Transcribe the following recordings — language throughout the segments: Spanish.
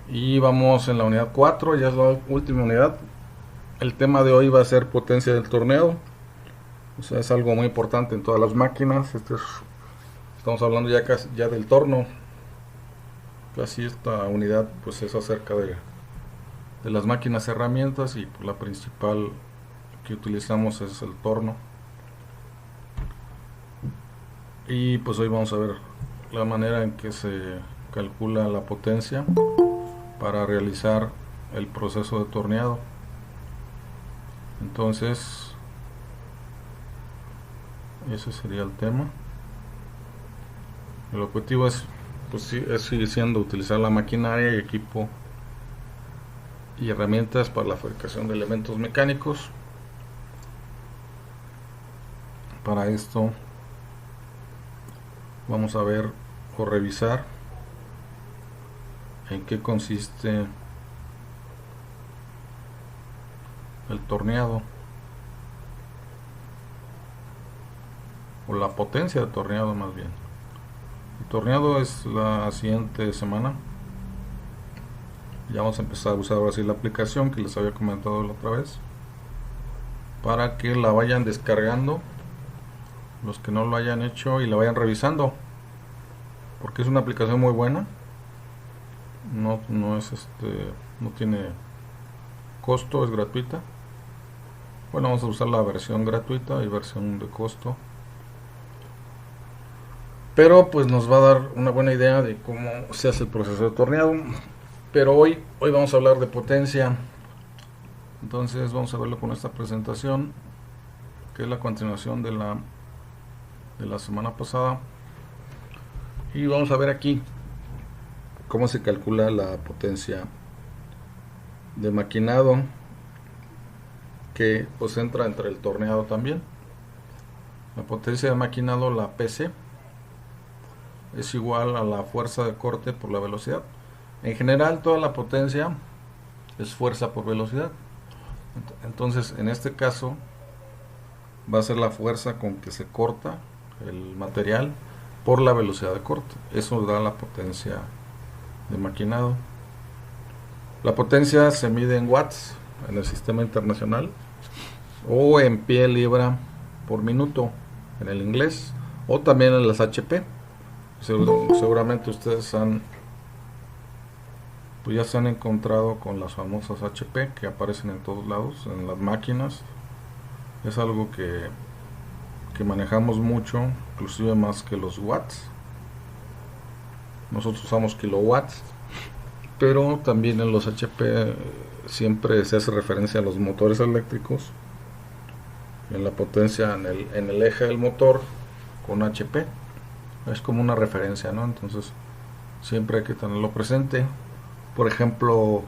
Y vamos en la unidad 4, ya es la última unidad. El tema de hoy va a ser potencia del torneo. O sea, es algo muy importante en todas las máquinas. Estamos hablando ya del torno. Casi esta unidad pues es acerca de las máquinas herramientas, y pues, la principal que utilizamos es el torno. Y pues hoy vamos a ver la manera en que se calcula la potencia para realizar el proceso de torneado. Entonces, ese sería el tema. El objetivo es, pues, sigue siendo utilizar la maquinaria y equipo y herramientas para la fabricación de elementos mecánicos. Para esto vamos a ver o revisar en qué consiste el torneado o la potencia de torneado más bien. El torneado es la siguiente semana. Ya vamos a empezar a usar ahora sí la aplicación que les había comentado la otra vez, para que la vayan descargando los que no lo hayan hecho y la vayan revisando, porque es una aplicación muy buena. No tiene costo, es gratuita. Bueno, vamos a usar la versión gratuita y versión de costo, pero pues nos va a dar una buena idea de cómo se hace el proceso de torneado. Pero hoy vamos a hablar de potencia. Entonces vamos a verlo con esta presentación, que es la continuación de la semana pasada. Y vamos a ver aquí cómo se calcula la potencia de maquinado, que pues entra entre el torneado también. La potencia de maquinado, la PC, es igual a la fuerza de corte por la velocidad. En general, toda la potencia es fuerza por velocidad. Entonces, en este caso, va a ser la fuerza con que se corta el material por la velocidad de corte. Eso da la potencia de maquinado. La potencia se mide en watts en el sistema internacional, o en pie libra por minuto en el inglés, o también en las HP. Seguramente ustedes pues ya se han encontrado con las famosas HP que aparecen en todos lados en las máquinas. Es algo que manejamos mucho, inclusive más que los watts. Nosotros usamos kilowatts, pero también en los HP siempre se hace referencia a los motores eléctricos, en la potencia en el eje del motor con HP. Es como una referencia, ¿no? Entonces siempre hay que tenerlo presente. Por ejemplo,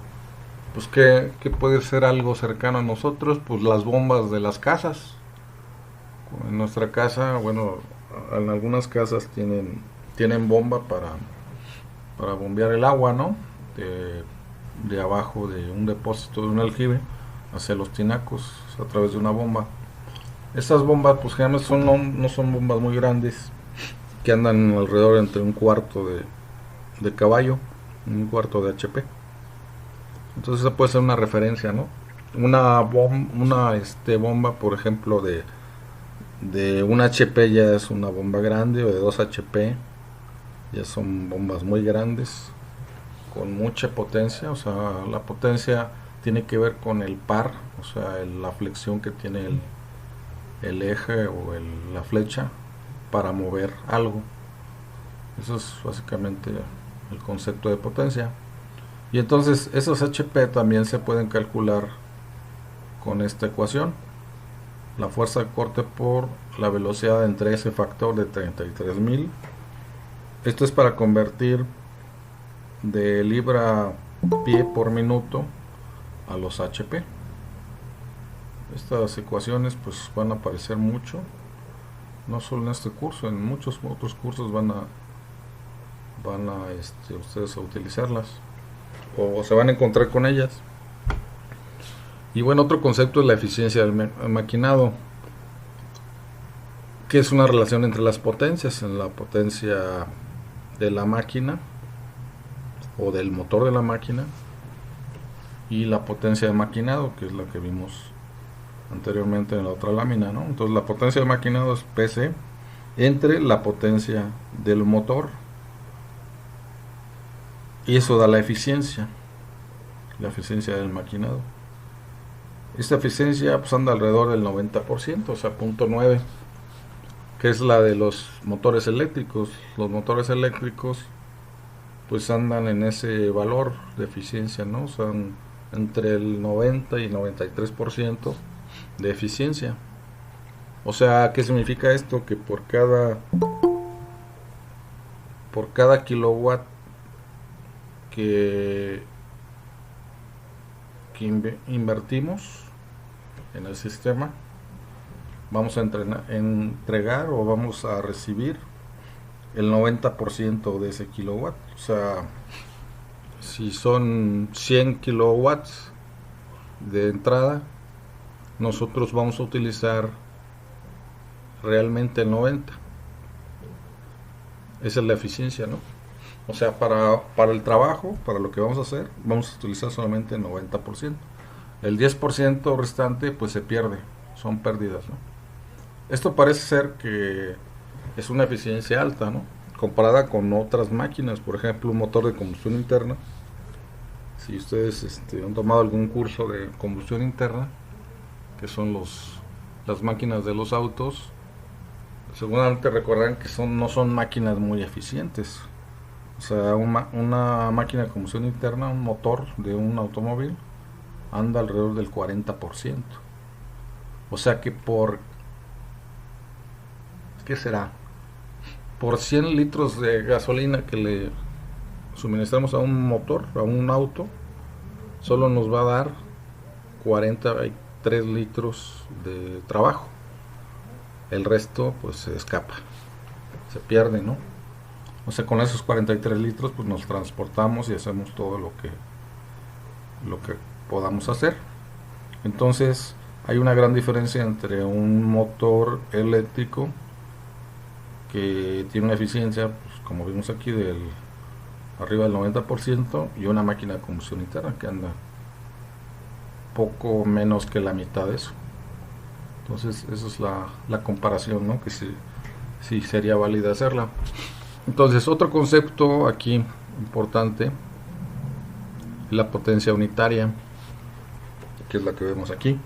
pues que puede ser algo cercano a nosotros, pues las bombas de las casas. En nuestra casa, bueno, en algunas casas tienen bomba para bombear el agua, ¿no? De abajo de un depósito, de un aljibe, hacia los tinacos a través de una bomba. Estas bombas pues generalmente no son bombas muy grandes, que andan alrededor entre un cuarto de caballo, un cuarto de HP. Entonces esa puede ser una referencia, ¿no? Una bomba, por ejemplo, de un HP ya es una bomba grande, o de 2 HP ya son bombas muy grandes, con mucha potencia. O sea, la potencia tiene que ver con el par, o sea, la flexión que tiene el eje o la flecha para mover algo. Eso es básicamente el concepto de potencia. Y entonces esos HP también se pueden calcular con esta ecuación: la fuerza de corte por la velocidad entre ese factor de 33.000. Esto es para convertir de libra pie por minuto a los HP. Estas ecuaciones pues van a aparecer mucho, no solo en este curso, en muchos otros cursos van a ustedes a utilizarlas, o se van a encontrar con ellas. Y bueno, otro concepto es la eficiencia del maquinado, que es una relación entre las potencias. En la potencia de la máquina o del motor de la máquina, y la potencia de maquinado, que es la que vimos anteriormente en la otra lámina, ¿no? Entonces la potencia de maquinado es PC entre la potencia del motor, y eso da la eficiencia del maquinado. Esta eficiencia pues anda alrededor del 90%, o sea, 0.9, que es la de los motores eléctricos. Los motores eléctricos pues andan en ese valor de eficiencia, ¿no? Son entre el 90 y 93% de eficiencia. O sea, ¿qué significa esto? Que por cada kilowatt que invertimos en el sistema, vamos a entregar o vamos a recibir el 90% de ese kilowatt. O sea, si son 100 kilowatts de entrada, nosotros vamos a utilizar realmente el 90. Esa es la eficiencia, ¿no? O sea, para el trabajo, para lo que vamos a hacer, vamos a utilizar solamente el 90%. El 10% restante pues se pierde, son pérdidas, ¿no? Esto parece ser que es una eficiencia alta, ¿no? Comparada con otras máquinas, por ejemplo, un motor de combustión interna. Si ustedes han tomado algún curso de combustión interna, que son las máquinas de los autos, seguramente recordarán que no son máquinas muy eficientes. O sea, una máquina de combustión interna, un motor de un automóvil, anda alrededor del 40%. O sea que ¿qué será? Por 100 litros de gasolina que le suministramos a un motor, a un auto, solo nos va a dar 43 litros de trabajo. El resto pues se escapa, se pierde, ¿no? O sea, con esos 43 litros pues nos transportamos y hacemos todo lo que podamos hacer. Entonces hay una gran diferencia entre un motor eléctrico que tiene una eficiencia, pues, como vimos aquí, arriba del 90%, y una máquina de combustión interna que anda poco menos que la mitad de eso. Entonces esa es la comparación, ¿no? Que sí sería válida hacerla. Entonces, otro concepto aquí importante es la potencia unitaria, que es la que vemos aquí.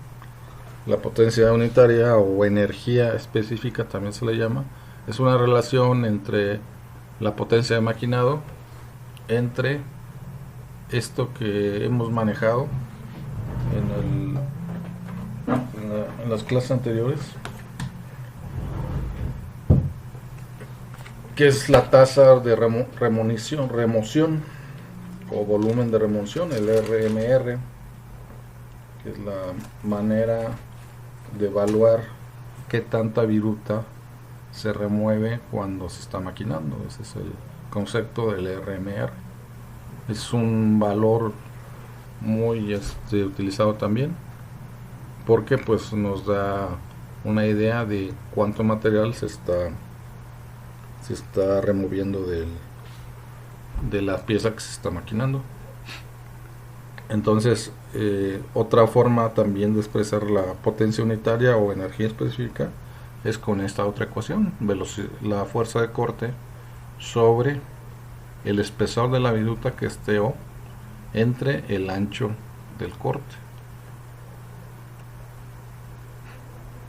La potencia unitaria o energía específica también se le llama. Es una relación entre la potencia de maquinado, entre esto que hemos manejado en las clases anteriores, que es la tasa de remoción o volumen de remoción, el RMR, que es la manera de evaluar qué tanta viruta se remueve cuando se está maquinando. Ese es el concepto del RMR. Es un valor muy utilizado también, porque pues nos da una idea de cuánto material se está removiendo de la pieza que se está maquinando. Entonces, otra forma también de expresar la potencia unitaria o energía específica es con esta otra ecuación: la fuerza de corte sobre el espesor de la viruta, que es TO, entre el ancho del corte.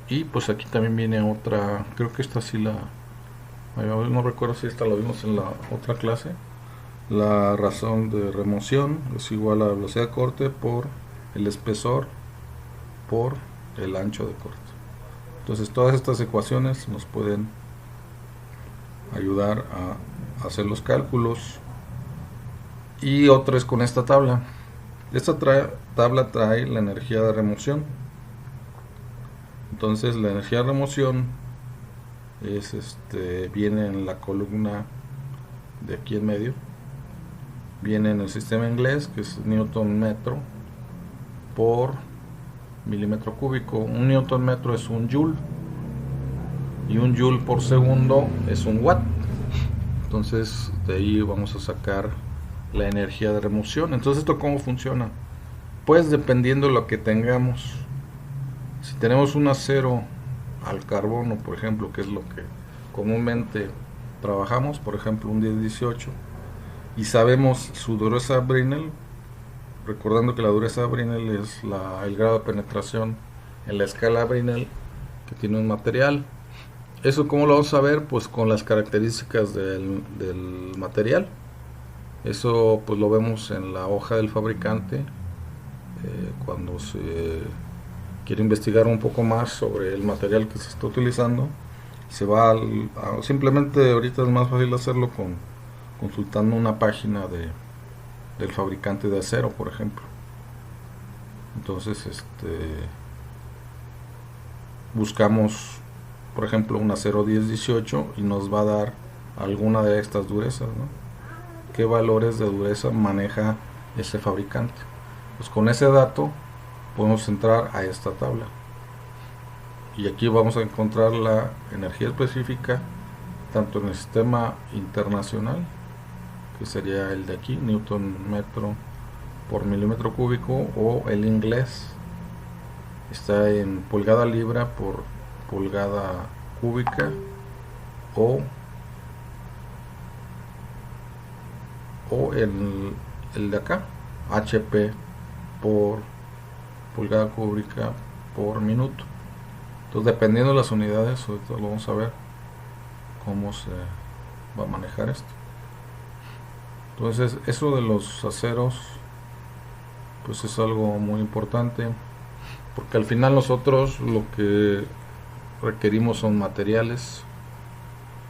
Y pues aquí también viene otra, creo que esta sí no recuerdo si esta la vimos en la otra clase. La razón de remoción es igual a la velocidad de corte por el espesor por el ancho de corte. Entonces todas estas ecuaciones nos pueden ayudar a hacer los cálculos. Y otra es con esta tabla. Esta tabla trae la energía de remoción. Entonces la energía de remoción viene en la columna de aquí en medio, viene en el sistema inglés, que es newton metro por milímetro cúbico. Un newton metro es un joule, y un joule por segundo es un watt. Entonces de ahí vamos a sacar la energía de remoción. Entonces, ¿esto cómo funciona? Pues dependiendo de lo que tengamos. Si tenemos un acero al carbono, por ejemplo, que es lo que comúnmente trabajamos, por ejemplo un 1018, y sabemos su dureza Brinell, recordando que la dureza Brinell es el grado de penetración en la escala Brinell que tiene un material. ¿Eso cómo lo vamos a ver? Pues con las características del material. Eso pues lo vemos en la hoja del fabricante, cuando se quiere investigar un poco más sobre el material que se está utilizando. Se va simplemente ahorita es más fácil hacerlo consultando una página del fabricante de acero, por ejemplo. Entonces buscamos, por ejemplo, un acero 1018 y nos va a dar alguna de estas durezas, ¿no? ¿Qué valores de dureza maneja ese fabricante? Pues con ese dato podemos entrar a esta tabla y aquí vamos a encontrar la energía específica tanto en el sistema internacional, que sería el de aquí, Newton metro por milímetro cúbico, o el inglés está en pulgada libra por pulgada cúbica, o el de acá, HP por pulgada cúbica por minuto. Entonces, dependiendo de las unidades, ahorita lo vamos a ver cómo se va a manejar esto. Entonces, eso de los aceros pues es algo muy importante, porque al final nosotros lo que requerimos son materiales.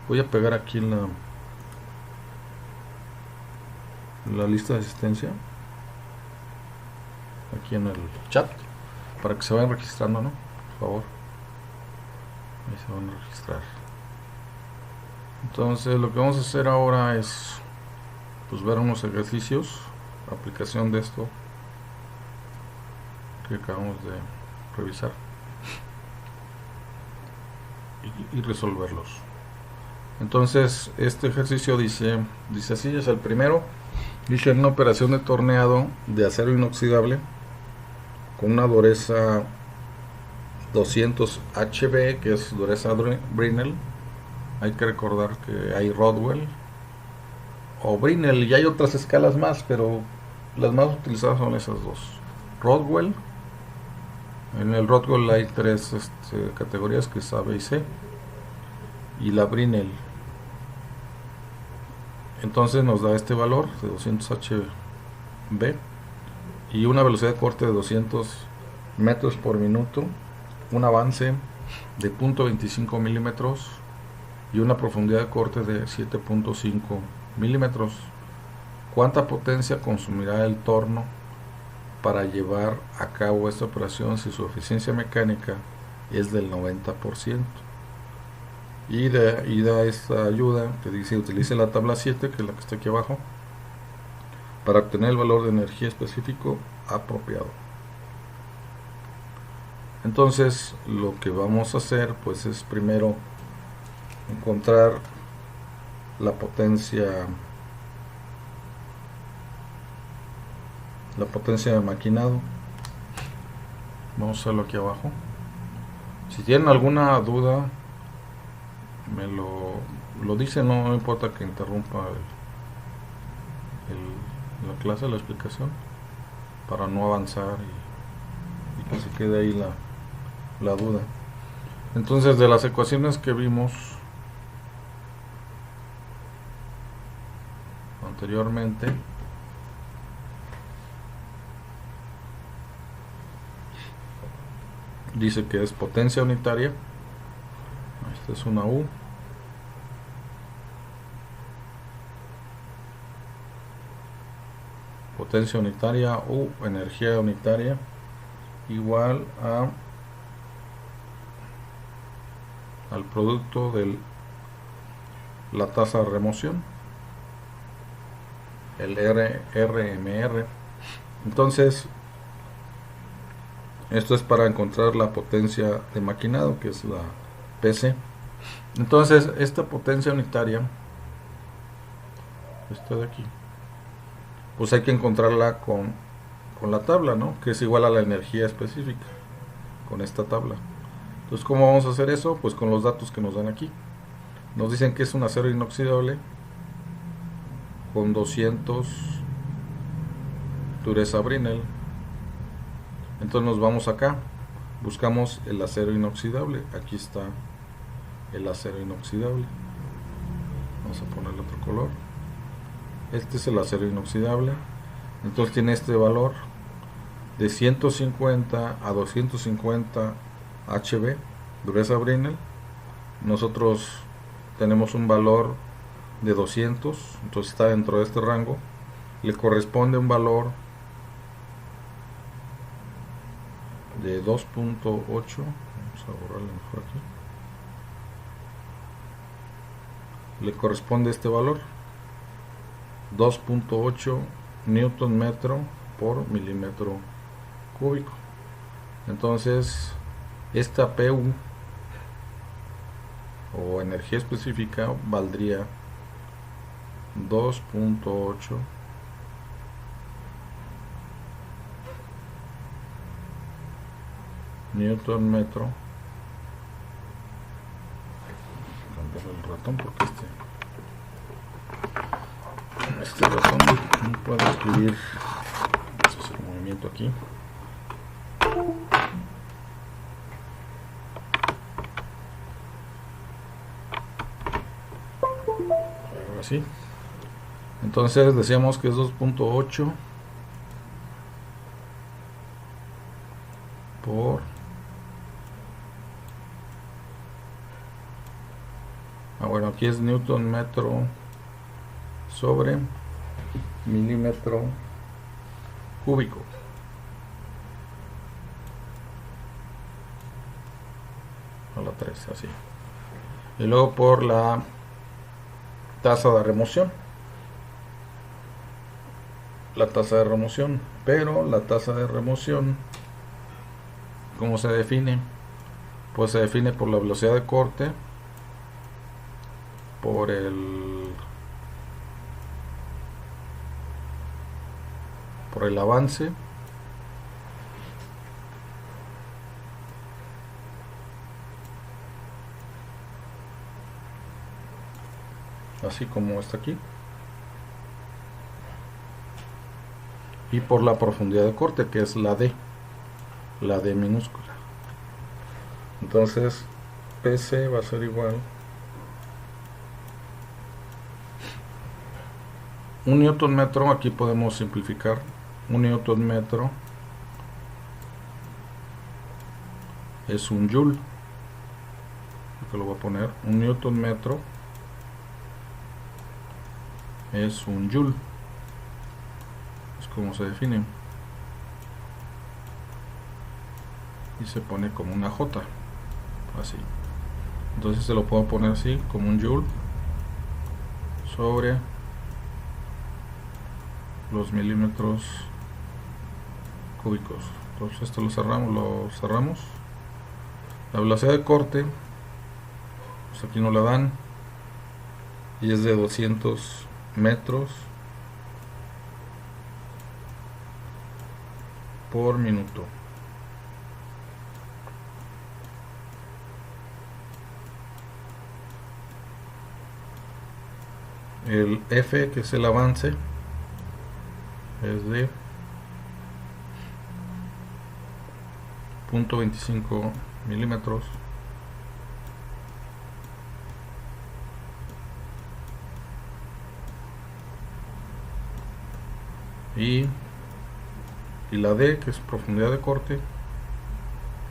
Voy a pegar aquí la lista de asistencia, aquí en el chat, para que se vayan registrando, ¿no? Por favor, ahí se van a registrar. Entonces lo que vamos a hacer ahora es pues ver unos ejercicios, aplicación de esto que acabamos de revisar y resolverlos. Entonces este ejercicio dice así, es el primero. Dice: en una operación de torneado de acero inoxidable con una dureza 200 HB, que es dureza Brinell. Hay que recordar que hay Rodwell o Brinell y hay otras escalas más, pero las más utilizadas son esas dos. Rodwell, en el Rodwell hay tres categorías, que es A, B y C, y la Brinell. Entonces nos da este valor de 200 HB y una velocidad de corte de 200 metros por minuto, un avance de 0.25 milímetros y una profundidad de corte de 7.5 milímetros. ¿Cuánta potencia consumirá el torno para llevar a cabo esta operación si su eficiencia mecánica es del 90%? Y da esta ayuda que dice: utilice la tabla 7, que es la que está aquí abajo, para obtener el valor de energía específico apropiado. Entonces lo que vamos a hacer pues es primero encontrar la potencia de maquinado. Vamos a hacerlo aquí abajo. Si tienen alguna duda me lo dicen, no importa que interrumpa la clase, la explicación, para no avanzar y que se quede ahí la duda. Entonces, de las ecuaciones que vimos anteriormente, dice que es potencia unitaria. Esta es una U. Potencia unitaria U energía unitaria igual al producto de la tasa de remoción, el RMR. Entonces esto es para encontrar la potencia de maquinado, que es la PC. Entonces esta potencia unitaria, esta de aquí, pues hay que encontrarla con la tabla, ¿no? Que es igual a la energía específica, con esta tabla. Entonces, ¿cómo vamos a hacer eso? Pues con los datos que nos dan aquí. Nos dicen que es un acero inoxidable con 200 dureza Brinell. Entonces nos vamos acá, buscamos el acero inoxidable. Aquí está el acero inoxidable. Vamos a ponerle otro color. Este es el acero inoxidable. Entonces tiene este valor de 150 a 250 HB, dureza Brinell. Nosotros tenemos un valor de 200, entonces está dentro de este rango. Le corresponde un valor de 2.8. Vamos a borrarle mejor aquí. Le corresponde este valor 2.8 newton metro por milímetro cúbico. Entonces esta PU o energía específica valdría 2.8 newton metro. Cambiar el ratón porque este ratón no puede escribir. Vamos a hacer un movimiento aquí. Ahora sí. Entonces decíamos que es 2.8 por bueno, aquí es newton metro sobre milímetro cúbico. A la 3, así. Y luego por la tasa de remoción. La tasa de remoción, pero la tasa de remoción, ¿cómo se define? Pues se define por la velocidad de corte, por el avance, así como está aquí, y por la profundidad de corte, que es la D minúscula. Entonces PC va a ser igual un newton metro. Aquí podemos simplificar. Un newton metro es un joule. Aquí lo voy a poner. Un newton metro es un joule. Es como se define. Y se pone como una J. Así. Entonces se lo puedo poner así, como un joule sobre los milímetros cúbicos. Entonces esto lo cerramos. La velocidad de corte, pues aquí no la dan, y es de 200 metros por minuto. El F, que es el avance, es de 0.25 milímetros. Y la D, que es profundidad de corte,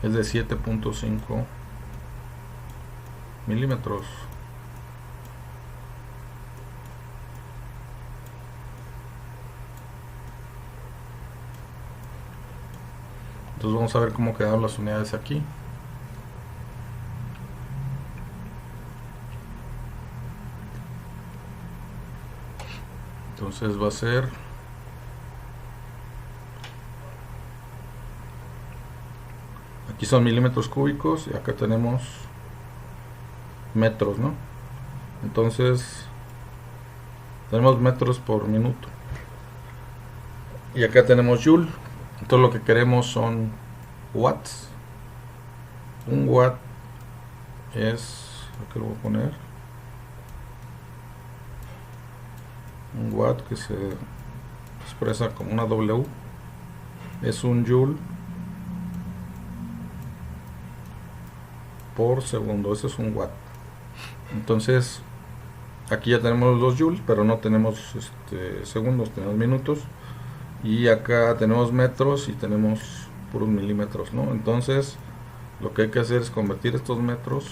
es de 7.5 milímetros. Entonces vamos a ver cómo quedaron las unidades aquí. Entonces va a ser aquí son milímetros cúbicos y acá tenemos metros, ¿no? Entonces tenemos metros por minuto. y acá tenemos joule. Entonces lo que queremos son watts. Un watt es, aquí lo voy a poner, un watt que se expresa como una W, es un joule por segundo. Ese es un watt. Entonces aquí ya tenemos los joules, pero no tenemos segundos, tenemos minutos. Y acá tenemos metros y tenemos puros milímetros, ¿no? Entonces lo que hay que hacer es convertir estos metros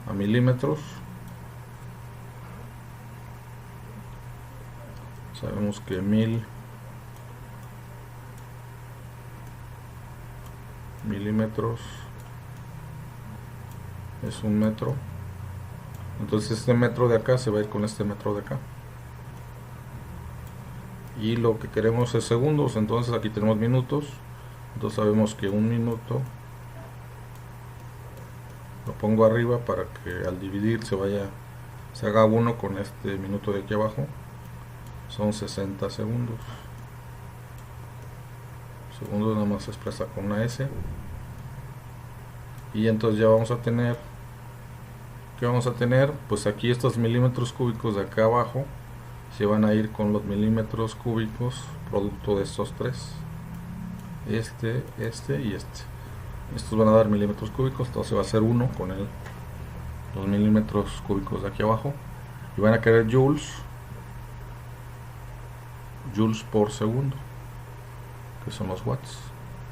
a milímetros. Sabemos que 1000 milímetros es un metro. Entonces este metro de acá se va a ir con este metro de acá. Y lo que queremos es segundos. Entonces aquí tenemos minutos. Entonces sabemos que un minuto lo pongo arriba para que al dividir se haga uno con este minuto de aquí abajo. Son 60 segundos. Segundos nada más se expresa con una S. Y entonces ya vamos a tener, ¿qué vamos a tener? Pues aquí estos milímetros cúbicos de acá abajo se van a ir con los milímetros cúbicos producto de estos tres, este y este. Estos van a dar milímetros cúbicos, entonces va a ser 1 con los milímetros cúbicos de aquí abajo, y van a querer joules por segundo, que son los watts.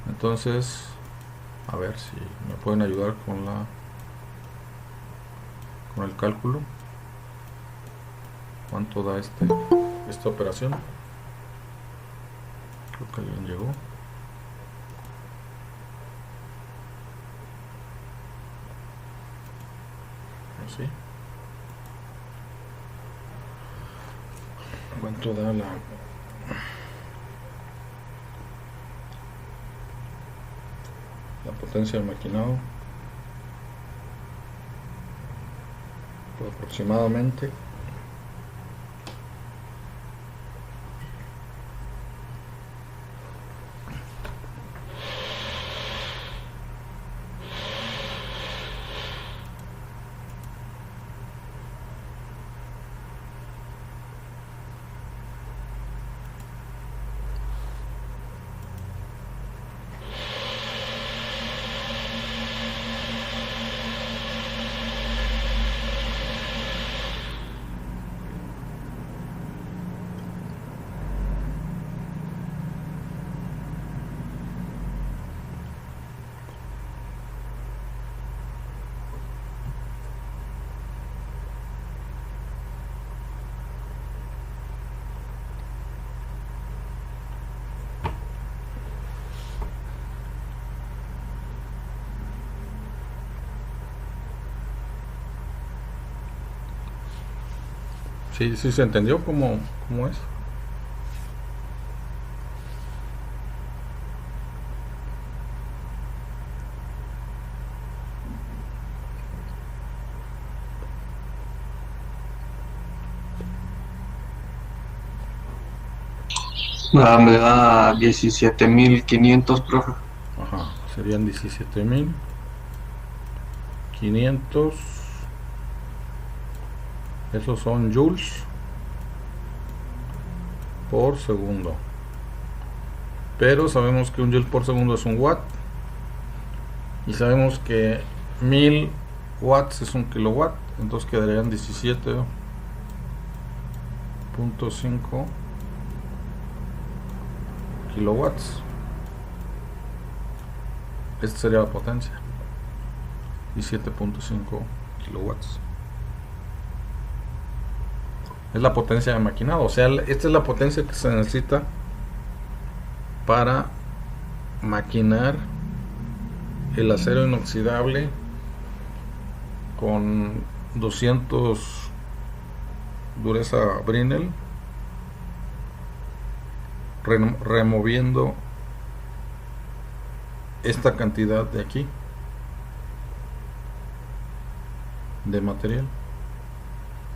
Entonces a ver si me pueden ayudar con el cálculo. ¿Cuánto da esta operación? Creo que alguien llegó. Así. ¿Cuánto da la potencia del maquinado? Pues aproximadamente sí se entendió cómo es. Me da 17.500, profe. Ajá, serían 17.500. Esos son joules por segundo. Pero sabemos que un joule por segundo es un watt. Y sabemos que 1000 watts es un kilowatt. Entonces quedarían 17.5 kilowatts. Esta sería la potencia, 17.5 kilowatts. Es la potencia de maquinado, o sea, esta es la potencia que se necesita para maquinar el acero inoxidable con 200 dureza Brinell, removiendo esta cantidad de aquí de material.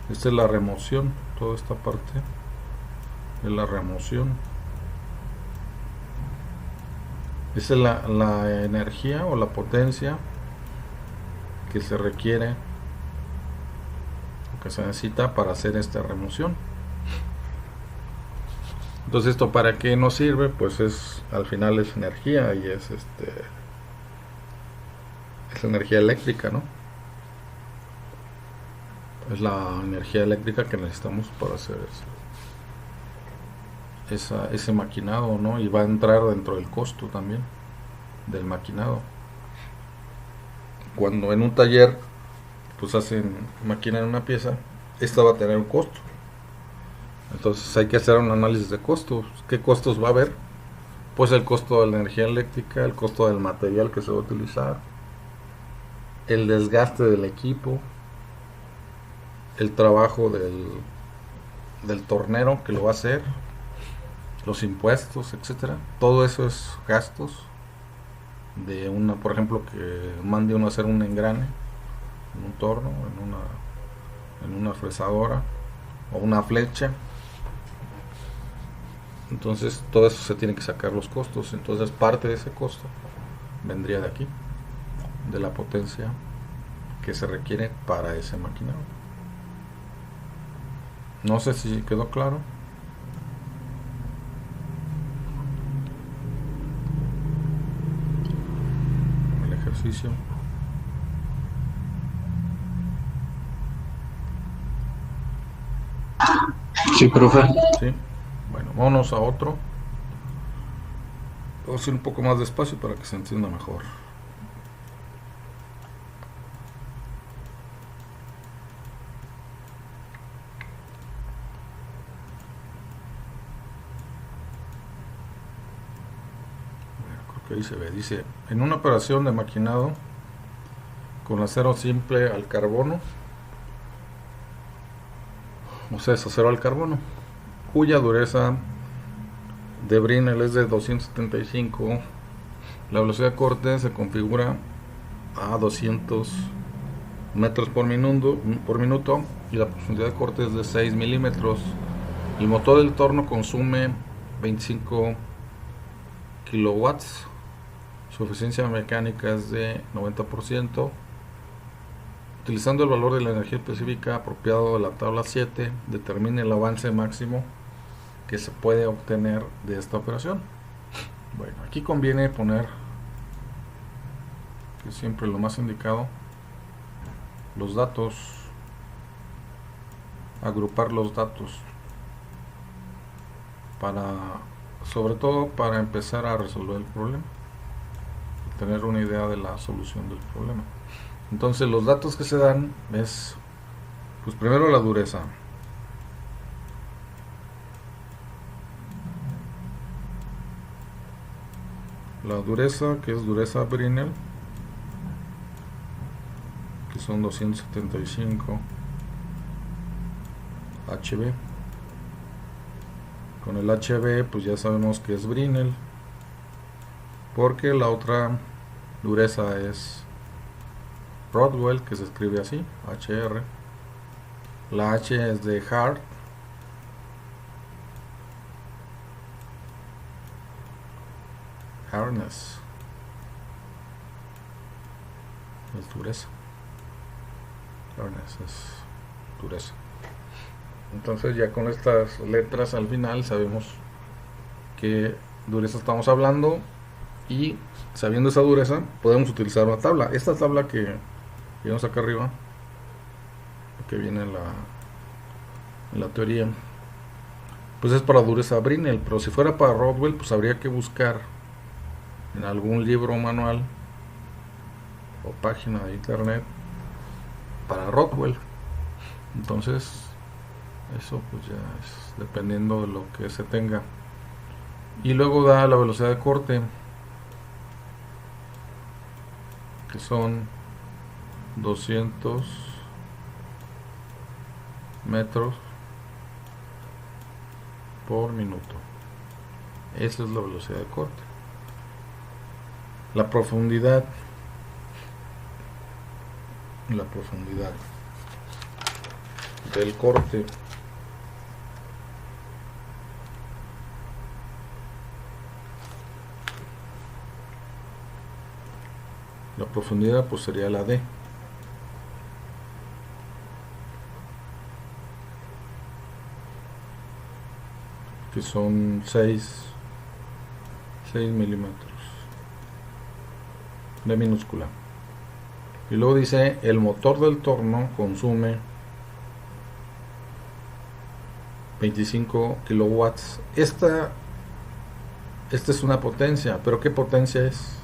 Esta es la remoción, toda esta parte es la remoción Esa es la energía o la potencia que se requiere o que se necesita para hacer esta remoción. Entonces, ¿esto para qué nos sirve? Pues al final es energía y es energía eléctrica, ¿no? Es la energía eléctrica que necesitamos para hacer ese maquinado, ¿no? Y va a entrar dentro del costo también del maquinado. Cuando en un taller pues maquinan una pieza, esta va a tener un costo. Entonces hay que hacer un análisis de costos. ¿Qué costos va a haber? Pues el costo de la energía eléctrica, el costo del material que se va a utilizar, el desgaste del equipo, el trabajo del tornero que lo va a hacer, los impuestos, etcétera. Todo eso es gastos de por ejemplo, que mande uno a hacer un engrane en un torno, en una fresadora o una flecha. Entonces todo eso se tiene que sacar los costos. Entonces parte de ese costo vendría de aquí, de la potencia que se requiere para ese maquinado. No sé si quedó claro. El ejercicio. Sí, profe. Sí. Bueno, vámonos a otro. Voy a hacer un poco más despacio para que se entienda mejor. Bueno, creo que ahí se ve. Dice, en una operación de maquinado con acero simple al carbono, o sea, es acero al carbono, cuya dureza de Brinell es de 275, la velocidad de corte se configura a 200 metros por minuto y la profundidad de corte es de 6 milímetros. El motor del torno consume 25 kilowatts. Su eficiencia mecánica es de 90%. Utilizando el valor de la energía específica apropiado de la tabla 7, determine el avance máximo que se puede obtener de esta operación. Bueno, aquí conviene poner, que siempre lo más indicado, los datos, agrupar los datos sobre todo para empezar a resolver el problema, tener una idea de la solución del problema. Entonces los datos que se dan es, pues primero la dureza. La dureza, que es dureza Brinell, que son 275 HB. Con el HB pues ya sabemos que es Brinell, porque la otra dureza es Rodwell, que se escribe así, HR. La H es de Hard. Hardness es dureza. Hardness es dureza. Entonces ya con estas letras al final sabemos qué dureza estamos hablando, y sabiendo esa dureza podemos utilizar una tabla. Esta tabla que vemos acá arriba, que viene en la teoría, pues es para dureza Brinell, pero si fuera para Rodwell pues habría que buscar en algún libro o manual o página de internet para Rodwell. Entonces eso pues ya es dependiendo de lo que se tenga. Y luego da la velocidad de corte, que son 200 metros por minuto. Esa es la velocidad de corte. La profundidad del corte La profundidad pues sería la D, que son 6 milímetros de minúscula. Y luego dice, el motor del torno consume 25 kilowatts. Esta es una potencia, pero ¿qué potencia es?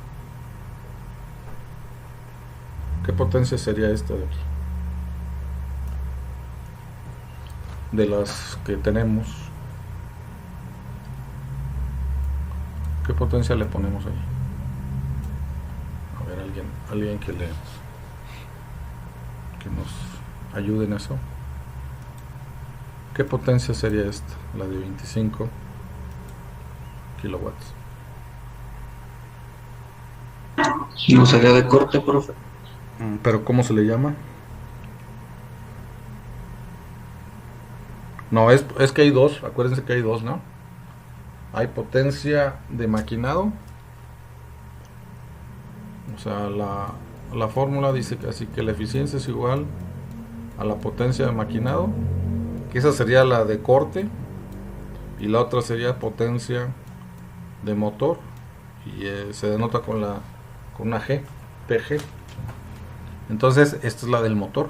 ¿Qué potencia sería esta de aquí? De las que tenemos. ¿Qué potencia le ponemos ahí? A ver, alguien que nos ayude en eso. ¿Qué potencia sería esta? La de 25 kilowatts. No sería de corte, profe. ¿Pero cómo se le llama? No, es que hay dos. Acuérdense que hay dos, ¿no? Hay potencia de maquinado. O sea, la fórmula dice que así que la eficiencia es igual a la potencia de maquinado, que esa sería la de corte, y la otra sería potencia de motor, y se denota con una G, PG. Entonces esta es la del motor,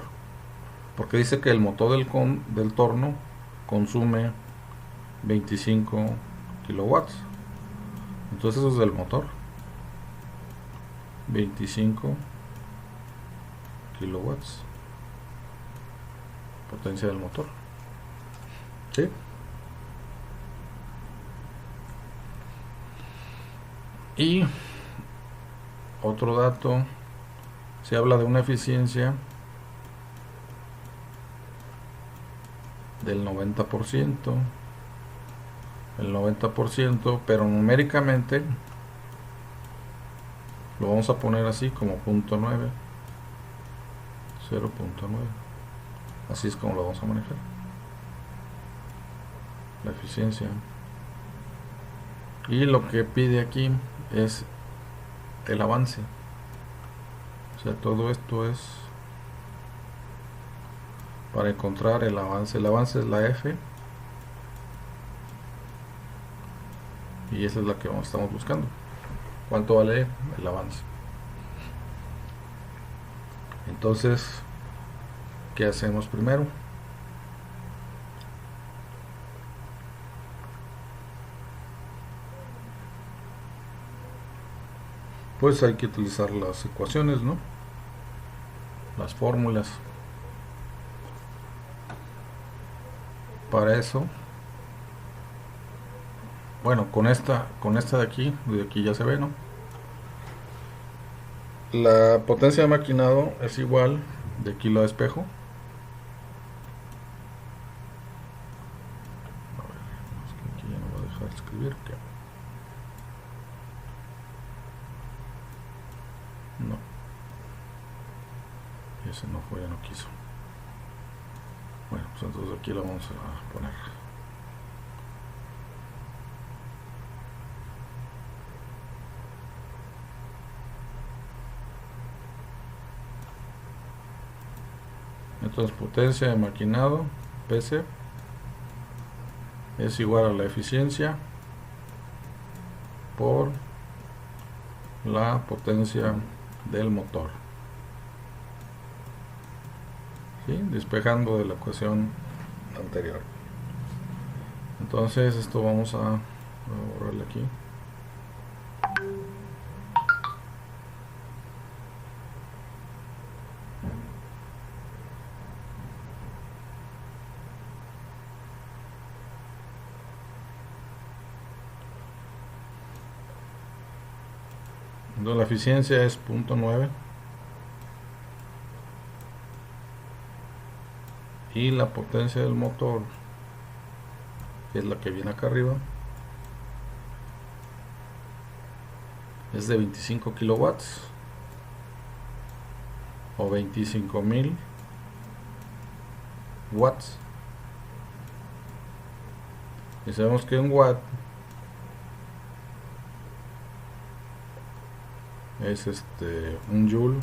porque dice que el motor del torno consume 25 kilowatts. Entonces eso es del motor, 25 kilowatts, potencia del motor. ¿Sí? Y otro dato, se habla de una eficiencia del 90%, el 90%, pero numéricamente lo vamos a poner así como 0.9, 0.9. Así es como lo vamos a manejar, la eficiencia. Y lo que pide aquí es el avance. O sea, todo esto es para encontrar el avance. El avance es la F, y esa es la que estamos buscando. ¿Cuánto vale el avance? Entonces, ¿qué hacemos primero? Pues hay que utilizar las ecuaciones, ¿no? Las fórmulas. Para eso, bueno, con esta de aquí ya se ve, ¿no? La potencia de maquinado es igual, de aquí lo despejo. A ver, es que aquí ya no voy a dejar escribir. No, ese no fue, ya no quiso. Bueno, pues entonces aquí lo vamos a poner. Entonces potencia de maquinado, PC, es igual a la eficiencia por la potencia del motor. ¿Sí? Despejando de la ecuación anterior. Entonces esto vamos a borrarle aquí. Entonces la eficiencia es 0.9 y la potencia del motor, que es la que viene acá arriba, es de 25 kilowatts o 25.000 watts. Y sabemos que un watt es 1 joule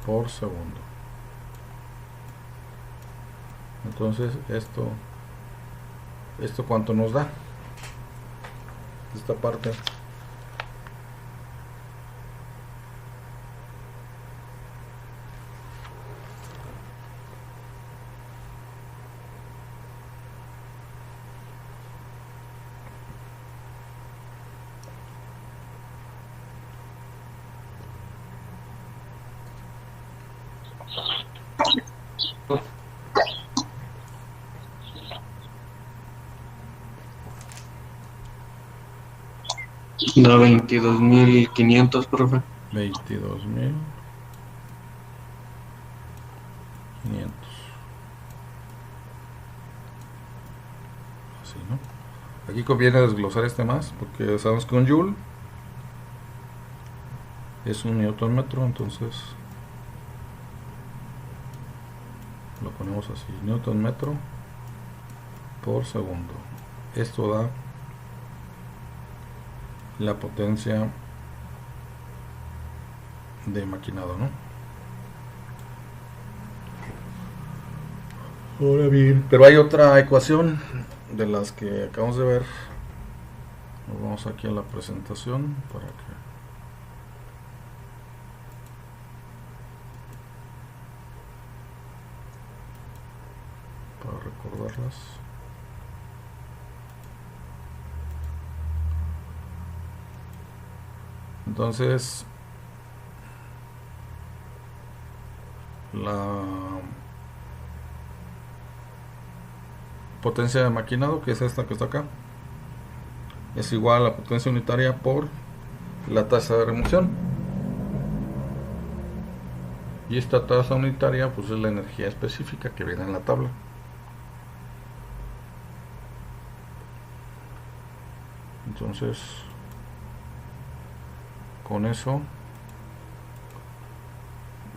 por segundo. Entonces esto cuánto nos da esta parte. Da 22.500, profe. 22.500. Así, ¿no? Aquí conviene desglosar más porque sabemos que un joule es un newton metro, entonces lo ponemos así, newton metro por segundo. Esto da la potencia de maquinado, ¿no? Ahora bien, pero hay otra ecuación de las que acabamos de ver. Nos vamos aquí a la presentación para recordarlas. Entonces, la potencia de maquinado, que es esta que está acá, es igual a la potencia unitaria por la tasa de remoción. Y esta tasa unitaria pues es la energía específica que viene en la tabla. Entonces, con eso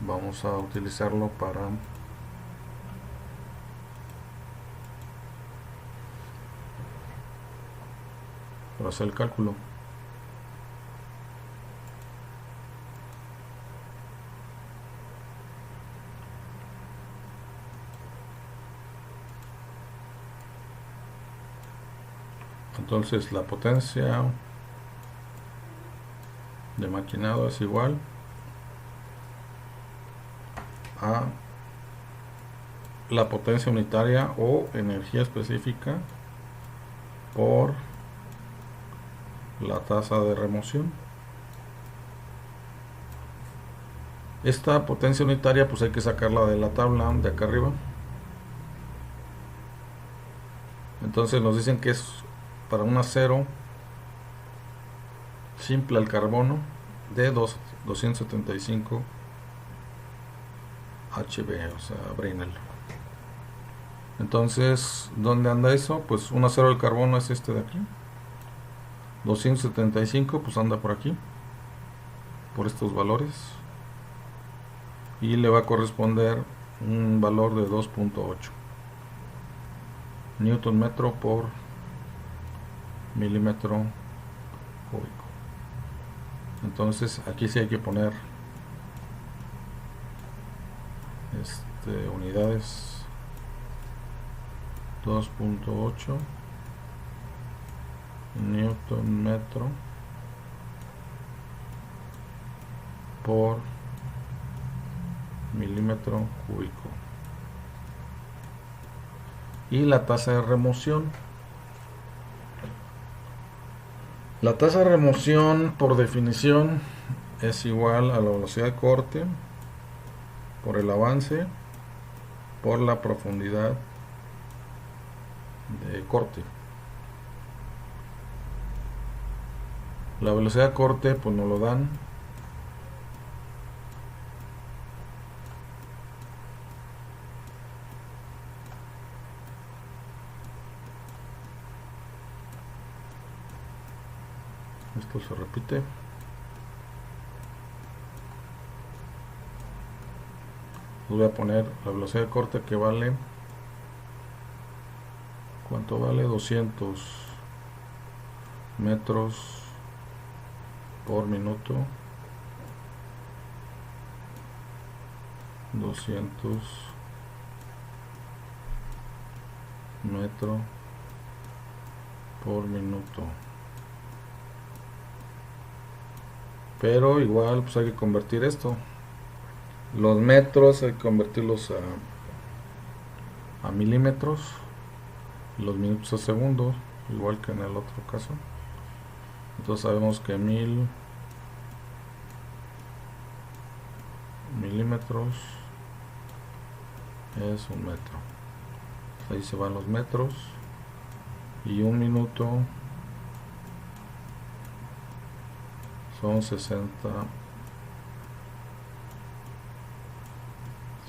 vamos a utilizarlo para hacer el cálculo. Entonces la potencia de maquinado es igual a la potencia unitaria o energía específica por la tasa de remoción. Esta potencia unitaria pues hay que sacarla de la tabla de acá arriba. Entonces nos dicen que es para un acero simple al carbono de 275 HB, o sea, Brinell. Entonces, ¿dónde anda eso? Pues un acero al carbono es este de aquí. 275 pues anda por aquí, por estos valores, y le va a corresponder un valor de 2.8 newton metro por milímetro cúbico. Entonces aquí sí hay que poner unidades. 2.8 newton metro por milímetro cúbico. Y la tasa de remoción. La tasa de remoción por definición es igual a la velocidad de corte por el avance por la profundidad de corte. La velocidad de corte pues nos lo dan esto se repite. Voy a poner la velocidad de corte que vale, ¿cuánto vale? 200 metros por minuto, 200 metro por minuto. Pero igual pues hay que convertir esto, los metros hay que convertirlos a milímetros, los minutos a segundos, igual que en el otro caso. Entonces sabemos que 1000 milímetros es un metro. Ahí se van los metros. Y un minuto son 60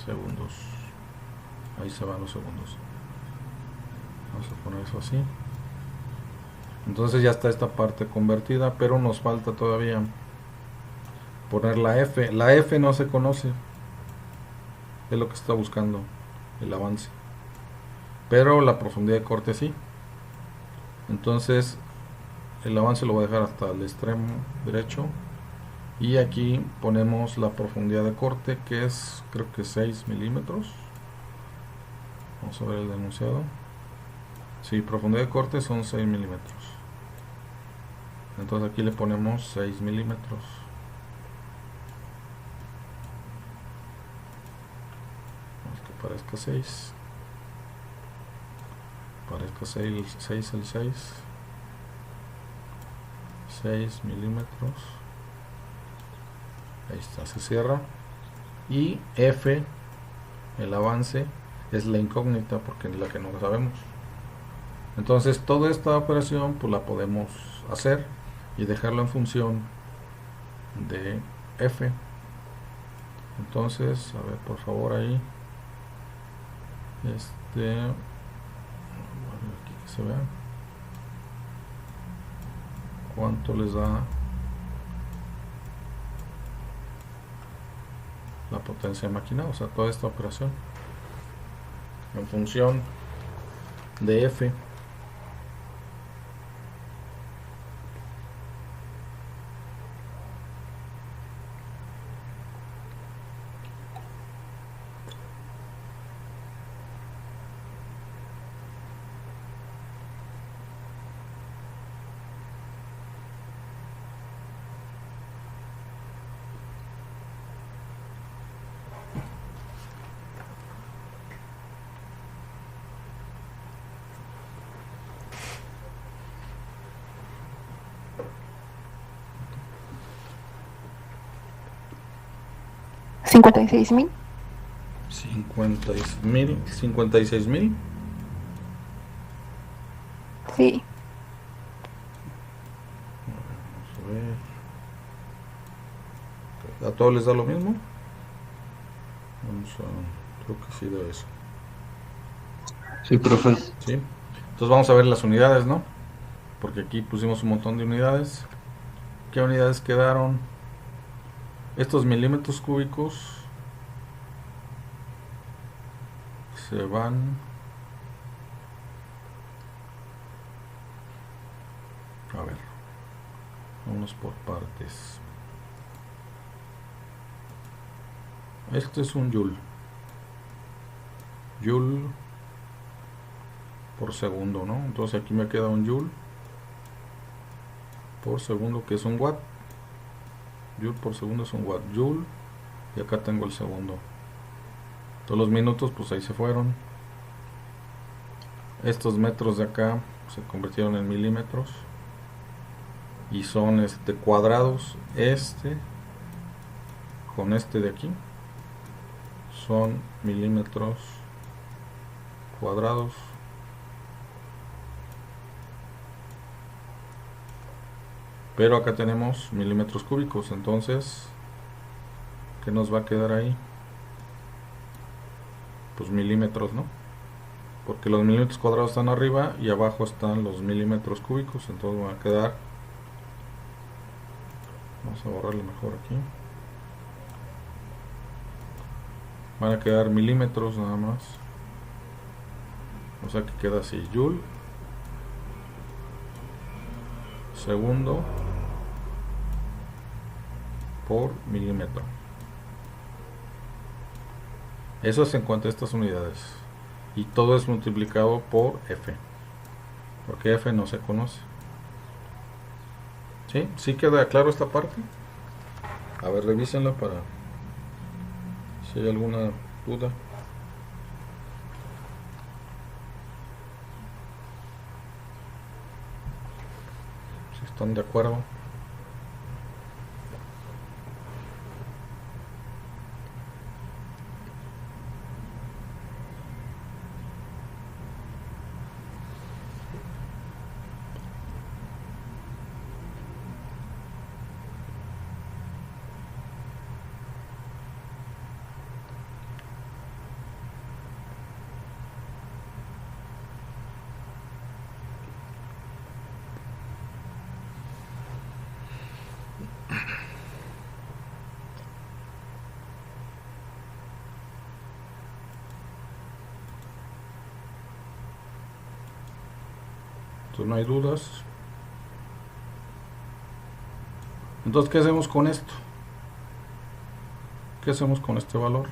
segundos. Ahí se van los segundos. Vamos a poner eso así. Entonces ya está esta parte convertida, pero nos falta todavía poner la F. La F no se conoce, es lo que está buscando el avance, pero la profundidad de corte sí. Entonces el avance lo voy a dejar hasta el extremo derecho y aquí ponemos la profundidad de corte, que es creo que 6 milímetros. Vamos a ver el denunciado. Sí, profundidad de corte son 6 milímetros. Entonces aquí le ponemos 6 milímetros. Vamos que parezca 6. Parezca 6 el 6. 6 milímetros. Ahí está, se cierra. Y F, el avance, es la incógnita porque es la que no sabemos. Entonces toda esta operación pues la podemos hacer y dejarlo en función de F. Entonces, a ver por favor ahí, aquí que se vea cuánto les da la potencia de máquina, o sea, toda esta operación en función de F. ¿56,000? 56,000. Sí. Vamos a ver. ¿A todos les da lo mismo? Creo que sí debe eso. Sí, profe. ¿Sí? Entonces vamos a ver las unidades, ¿no? Porque aquí pusimos un montón de unidades. ¿Qué unidades quedaron? Estos milímetros cúbicos se van a ver, vamos por partes. Este es un joule por segundo, ¿no? Entonces aquí me queda un joule por segundo, que es un watt. Joule por segundo es un watt. Joule, y acá tengo el segundo. Todos los minutos pues ahí se fueron. Estos metros de acá se convirtieron en milímetros y son cuadrados. Con este de aquí son milímetros cuadrados. Pero acá tenemos milímetros cúbicos, entonces ¿qué nos va a quedar ahí? Pues milímetros, ¿no? Porque los milímetros cuadrados están arriba y abajo están los milímetros cúbicos, entonces va a quedar, vamos a borrarle mejor aquí, van a quedar milímetros nada más, o sea que queda así: joule segundo por milímetro. Eso es en cuanto a estas unidades. Y todo es multiplicado por F. Porque F no se conoce. ¿Sí? ¿Sí queda claro esta parte? A ver, revísenla para si hay alguna duda. Si están de acuerdo. Entonces no hay dudas. Entonces, ¿qué hacemos con esto? ¿Qué hacemos con este valor?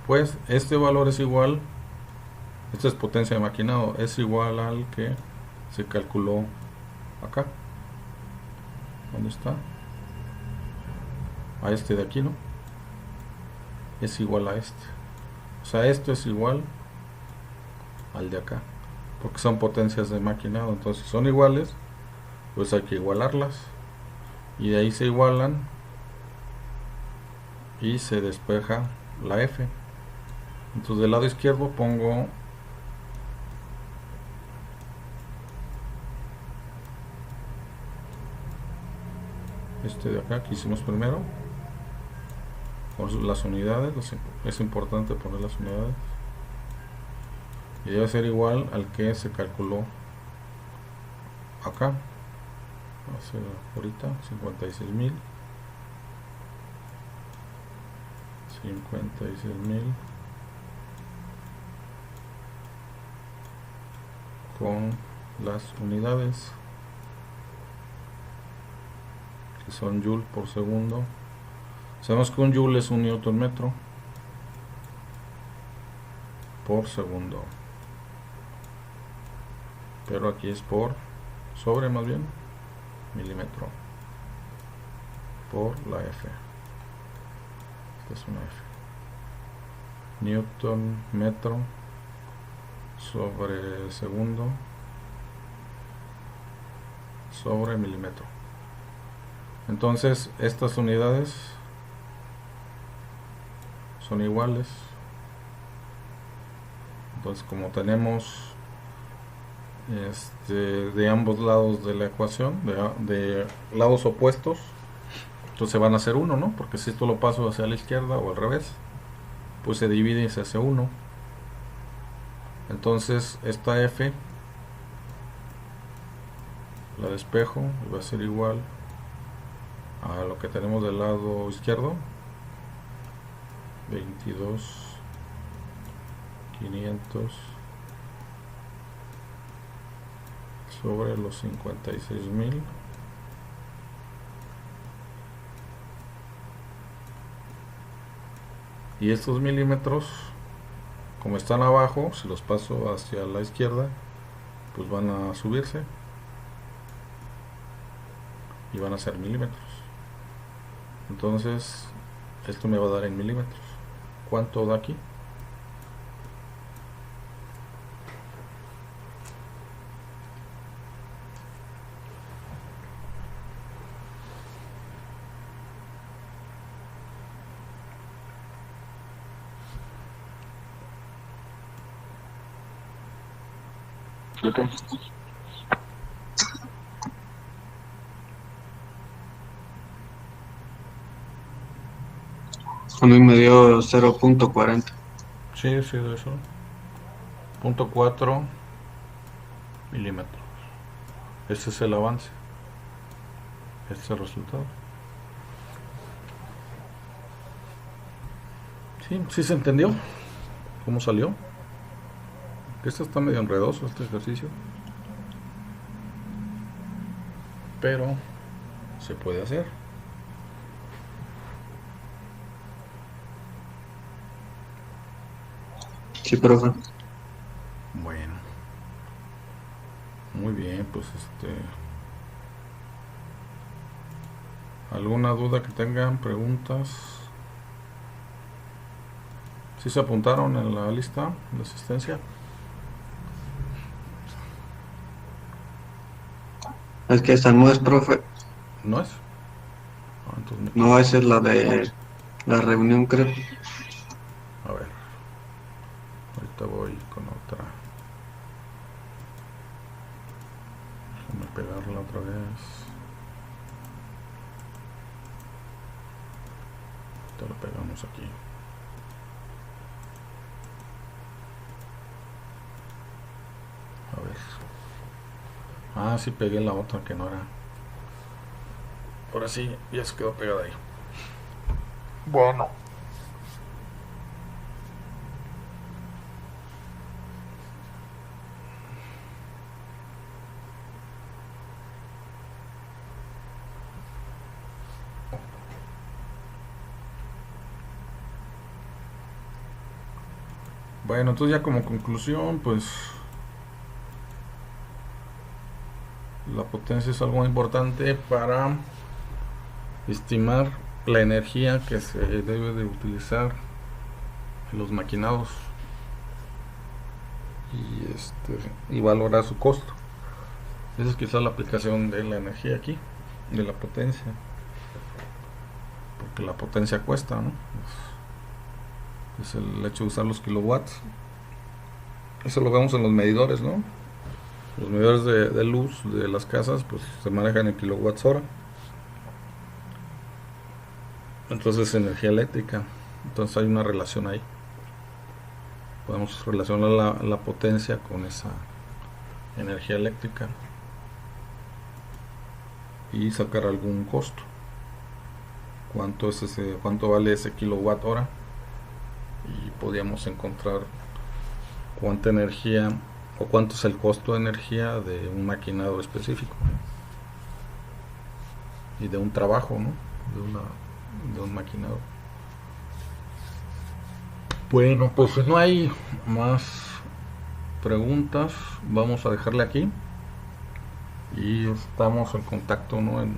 Pues este valor es igual, esta es potencia de maquinado, es igual al que se calculó acá. ¿Dónde está? A este de aquí, ¿no? Es igual a este. O sea, esto es igual al de acá, porque son potencias de maquinado. Entonces, si son iguales, pues hay que igualarlas. Y de ahí se igualan y se despeja la F. Entonces, del lado izquierdo pongo este de acá que hicimos primero, con las unidades. Es importante poner las unidades. Y debe ser igual al que se calculó acá. Va a ser ahorita 56.000. 56.000 con las unidades que son joule por segundo. Sabemos que un joule es un newton metro por segundo, pero aquí es por sobre, más bien, milímetro por la F. Esta es una F. Newton metro sobre segundo sobre milímetro. Entonces estas unidades son iguales. Entonces, como tenemos de ambos lados de la ecuación, de lados opuestos, entonces van a ser 1, ¿no? Porque si esto lo paso hacia la izquierda o al revés, pues se divide y se hace 1. Entonces esta F la despejo y va a ser igual a lo que tenemos del lado izquierdo, 22.500 sobre los 56.000 y estos milímetros, como están abajo, si los paso hacia la izquierda, pues van a subirse y van a ser milímetros. Entonces esto me va a dar en milímetros. ¿Cuánto da aquí? Okay. A mí me dio 0.40. Sí, de eso. 0.4 milímetros. Este es el avance. Este es el resultado. Sí, sí se entendió cómo salió. Este está medio enredoso, este ejercicio, pero se puede hacer. Sí, profe. Bueno, muy bien, pues ¿alguna duda que tengan? ¿Preguntas? ¿Sí se apuntaron en la lista de asistencia? Es que esta no es, profe. ¿No es? Entonces me No, equivoco. esa es la de la reunión, creo. A ver, ahorita voy con otra. Déjame pegarla otra vez. Te lo pegamos aquí. A ver. Ah, sí pegué la otra que no era. Ahora sí, ya se quedó pegada ahí. Bueno. Bueno, entonces ya como conclusión, pues la potencia es algo importante para estimar la energía que se debe de utilizar en los maquinados y valorar su costo. Esa es quizás la aplicación de la energía aquí, de la potencia, porque la potencia cuesta, ¿no? Es el hecho de usar los kilowatts. Eso lo vemos en los medidores, ¿no? Los medidores de luz de las casas pues se manejan en kilowatts hora. Entonces energía eléctrica. Entonces hay una relación ahí. Podemos relacionar la potencia con esa energía eléctrica y sacar algún costo. ¿Cuánto vale ese kilowatt hora? Y podríamos encontrar cuánta energía o cuánto es el costo de energía de un maquinado específico y de un trabajo, ¿no? de un maquinado. Bueno, pues si no hay más preguntas, vamos a dejarle aquí y estamos en contacto, ¿no? en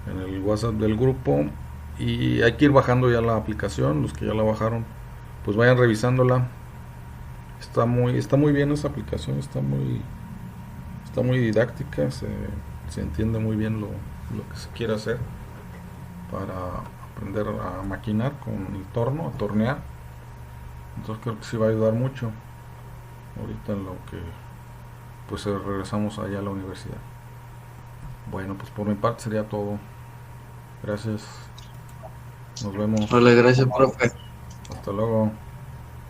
el WhatsApp del grupo, y hay que ir bajando ya la aplicación. Los que ya la bajaron, pues vayan revisándola. Está muy bien esa aplicación, está muy didáctica, se entiende muy bien lo que se quiere hacer para aprender a maquinar con el torno, a tornear. Entonces creo que sí va a ayudar mucho ahorita en lo que pues regresamos allá a la universidad. Bueno, pues por mi parte sería todo. Gracias. Nos vemos. Vale, gracias, profe. Hasta luego.